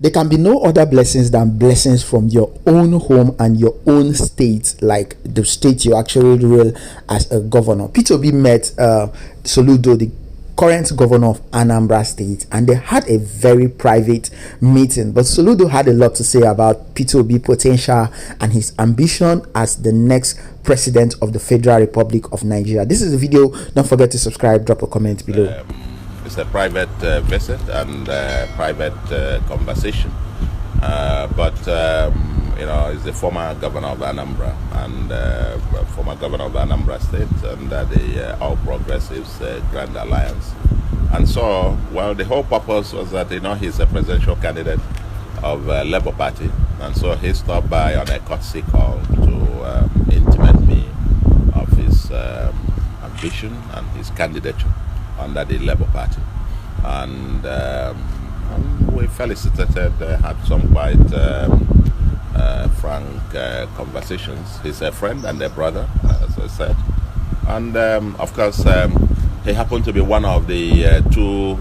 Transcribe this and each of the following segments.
There can be no other blessings than blessings from your own home and your own state, like the state you actually rule as a governor. P2B met Soludo, the current governor of Anambra State, and they had a very private meeting. But Soludo had a lot to say about P2B potential and his ambition as the next president of the Federal Republic of Nigeria. This is the video. Don't forget to subscribe, drop a comment below. It's a private visit and private conversation, but you know, he's the former governor of Anambra and former governor of Anambra State under the All Progressives Grand Alliance. And so, well, the whole purpose was that, you know, he's a presidential candidate of Labour Party, and so he stopped by on a courtesy call to intimate me of his ambition and his candidature under the Labour Party. And we felicitated, had some quite frank conversations. He's a friend and a brother, as I said. And of course, he happened to be one of the two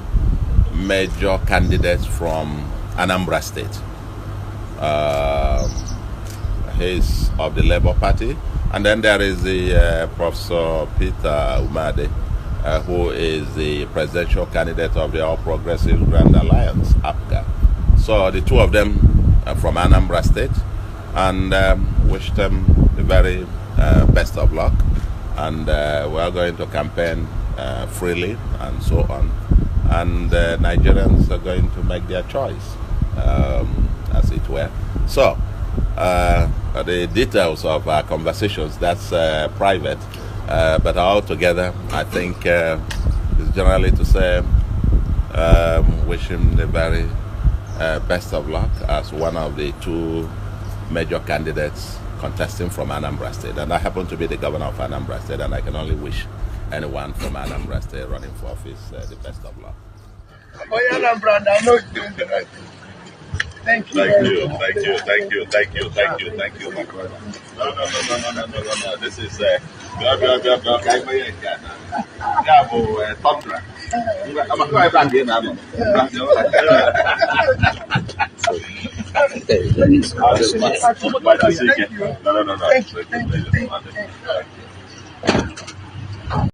major candidates from Anambra State. He's of the Labour Party. And then there is the Professor Peter Umade, who is the presidential candidate of the All Progressives Grand Alliance, APGA. So the two of them are from Anambra State, and wish them the very best of luck. And we are going to campaign freely and so on. And Nigerians are going to make their choice, as it were. So the details of our conversations, that's private. But altogether, I think it's generally to say wish him the very best of luck as one of the two major candidates contesting from Anambra State. And I happen to be the governor of Anambra State, and I can only wish anyone from Anambra State running for office the best of luck. Oh, Anambra, I know you're doing the right thing. Thank you. Thank you. My brother. No. This is Tundra. Thank you.